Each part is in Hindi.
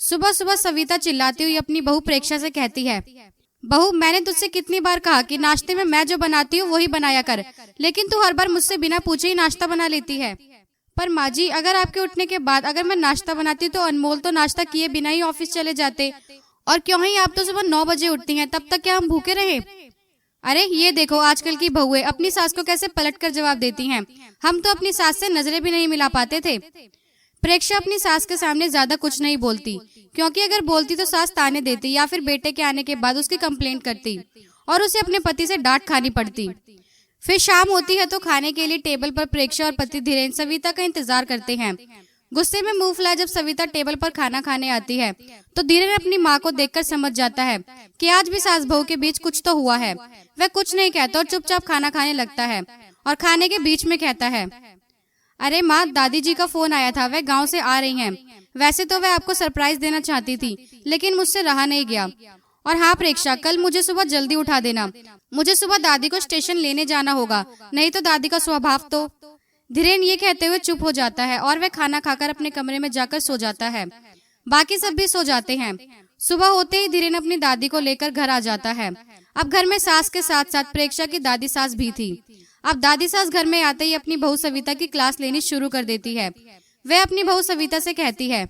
सुबह सुबह सविता चिल्लाती हुई अपनी बहू प्रेक्षा से कहती है, बहू मैंने तुझसे कितनी बार कहा कि नाश्ते में मैं जो बनाती हूँ वही बनाया कर, लेकिन तू हर बार मुझसे बिना पूछे ही नाश्ता बना लेती है। पर माँ जी, अगर आपके उठने के बाद अगर मैं नाश्ता बनाती तो अनमोल तो नाश्ता किए बिना ही ऑफिस चले जाते, और क्यों ही आप तो सुबह 9 बजे उठती हैं, तब तक क्या हम भूखे रहे? अरे ये देखो आजकल की बहुएं अपनी सास को कैसे पलट कर जवाब देती हैं। हम तो अपनी सास से नजरें भी नहीं मिला पाते थे। प्रेक्षा अपनी सास के सामने ज्यादा कुछ नहीं बोलती, क्योंकि अगर बोलती तो सास ताने देती या फिर बेटे के आने के बाद उसकी कंप्लेंट करती और उसे अपने पति से डांट खानी पड़ती। फिर शाम होती है तो खाने के लिए टेबल पर प्रेक्षा और पति धीरेन सविता का इंतजार करते हैं। गुस्से में मुंह फुलाए जब सविता टेबल पर खाना खाने आती है तो धीरेन अपनी माँ को देखकर समझ जाता है कि आज भी सास बहू के बीच कुछ तो हुआ है। वह कुछ नहीं कहता और चुपचाप खाना खाने लगता है और खाने के बीच में कहता है, अरे माँ, दादी जी का फोन आया था, वह गांव से आ रही हैं। वैसे तो वह आपको सरप्राइज देना चाहती थी, लेकिन मुझसे रहा नहीं गया। और हाँ प्रेक्षा, कल मुझे सुबह जल्दी उठा देना, मुझे सुबह दादी को स्टेशन लेने जाना होगा, नहीं तो दादी का स्वभाव तो। धीरेन ये कहते हुए चुप हो जाता है और वह खाना खाकर अपने कमरे में जाकर सो जाता है। बाकी सब भी सो जाते हैं। सुबह होते ही धीरेन अपनी दादी को लेकर घर आ जाता है। अब घर में सास के साथ साथ प्रेक्षा की दादी सास भी थी। अब दादी सास घर में आते ही अपनी बहू सविता की क्लास लेनी शुरू कर देती है। वह अपनी बहू सविता से कहती है,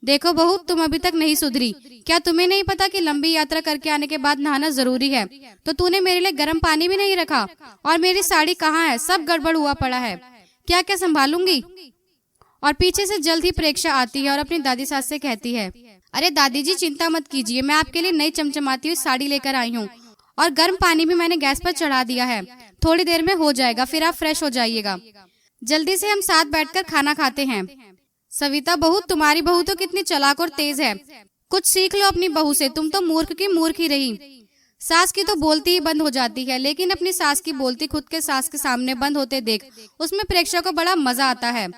देखो बहू, तुम अभी तक नहीं सुधरी। क्या तुम्हें नहीं पता कि लंबी यात्रा करके आने के बाद नहाना जरूरी है? तो तूने मेरे लिए गर्म पानी भी नहीं रखा, और मेरी साड़ी कहाँ है? सब गड़बड़ हुआ पड़ा है, क्या क्या संभालूंगी? और पीछे से जल्द ही प्रेक्षा आती है और अपनी दादी सास से कहती है, अरे दादी जी चिंता मत कीजिए, मैं आपके लिए नई चमचमाती हुई साड़ी लेकर आई हूँ और गर्म पानी भी मैंने गैस पर चढ़ा दिया है, थोड़ी देर में हो जाएगा, फिर आप फ्रेश हो जाइएगा। जल्दी से हम साथ बैठकर खाना खाते हैं। सविता बहू, तुम्हारी बहू तो कितनी चालाक और तेज है, कुछ सीख लो अपनी बहू से, तुम तो मूर्ख की मूर्ख ही रही। सास की तो बोलती ही बंद हो जाती है, लेकिन अपनी सास की बोलती खुद के सास के सामने बंद होते देख उसमें प्रेक्षा को बड़ा मजा आता है।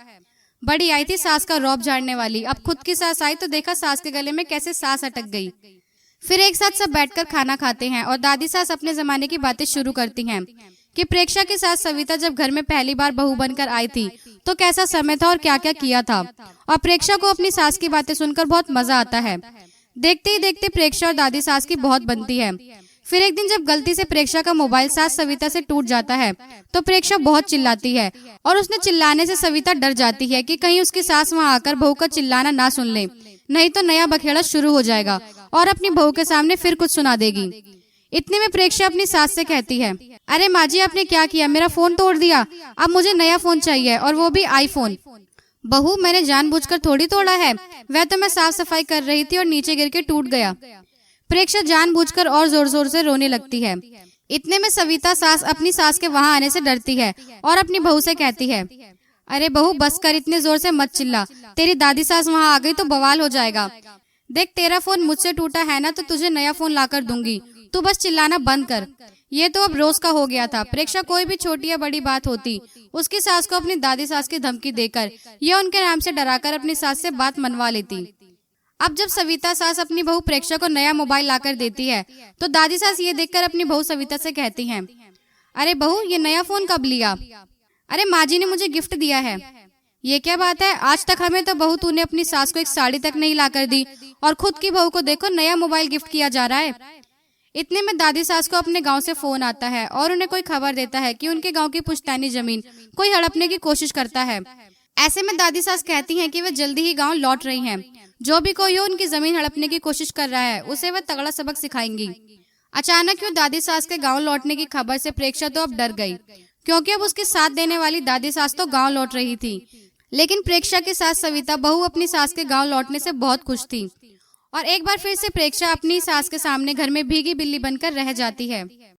बड़ी आई थी सास का रौब झाड़ने वाली, अब खुद की सास आई तो देखा सास के गले में कैसे सास अटक गई। फिर एक साथ सब बैठकर खाना खाते हैं और दादी सास अपने जमाने की बातें शुरू करती हैं कि प्रेक्षा के साथ सविता जब घर में पहली बार बहू बनकर आई थी तो कैसा समय था और क्या क्या किया था। और प्रेक्षा को अपनी सास की बातें सुनकर बहुत मजा आता है। देखते ही देखते प्रेक्षा और दादी सास की बहुत बनती है। फिर एक दिन जब गलती से प्रेक्षा का मोबाइल सास सविता से टूट जाता है तो प्रेक्षा बहुत चिल्लाती है और उसने चिल्लाने से सविता डर जाती है कि कहीं उसकी सास वहां आकर बहू का चिल्लाना ना सुन ले, नहीं तो नया बखेड़ा शुरू हो जाएगा और अपनी बहू के सामने फिर कुछ सुना देगी। इतने में प्रेक्षा अपनी सास से कहती है, अरे माँ जी, आपने क्या किया? मेरा फोन तोड़ दिया, अब मुझे नया फोन चाहिए और वो भी आईफोन। बहू, मैंने जानबूझकर थोड़ी तोड़ा है, वह तो मैं साफ सफाई कर रही थी और नीचे गिर के टूट गया। प्रेक्षा जानबूझकर और जोर जोर से रोने लगती है। इतने में सविता सास अपनी सास के वहां आने से डरती है और अपनी बहू से कहती है, अरे बहू बस कर, इतने जोर से मत चिल्ला, तेरी दादी सास वहां आ गई तो बवाल हो जाएगा। देख, तेरा फोन मुझसे टूटा है ना, तो तुझे नया फोन लाकर दूंगी, तू बस चिल्लाना बंद कर। ये तो अब रोज का हो गया था। प्रेक्षा कोई भी छोटी या बड़ी बात होती उसकी सास को अपनी दादी सास की धमकी देकर या उनके नाम से डराकर अपनी सास से बात मनवा लेती। अब जब सविता सास अपनी बहू प्रेक्षा को नया मोबाइल लाकर देती है तो दादी सास ये देखकर अपनी बहू सविता से कहती हैं, अरे बहू, ये नया फोन कब लिया? अरे माँ जी ने मुझे गिफ्ट दिया है। ये क्या बात है? आज तक हमें तो बहू तूने अपनी सास को एक साड़ी तक नहीं लाकर दी और खुद की बहू को देखो नया मोबाइल गिफ्ट किया जा रहा है। इतने में दादी सास को अपने गांव से फोन आता है और उन्हें कोई खबर देता है कि उनके गांव की पुश्तैनी जमीन कोई हड़पने की कोशिश करता है। ऐसे में दादी सास कहती हैं कि वे जल्दी ही गांव लौट रही हैं। जो भी कोई हो उनकी जमीन हड़पने की कोशिश कर रहा है उसे वह तगड़ा सबक सिखाएंगी। अचानक क्यों दादी सास के गांव लौटने की खबर से प्रेक्षा तो अब डर गई, क्योंकि अब उसके साथ देने वाली दादी सास तो गांव लौट रही थी। लेकिन प्रेक्षा के साथ सविता बहू अपनी सास के गांव लौटने से बहुत खुश थी और एक बार फिर से प्रेक्षा अपनी सास के सामने घर में भीगी बिल्ली बनकर रह जाती है।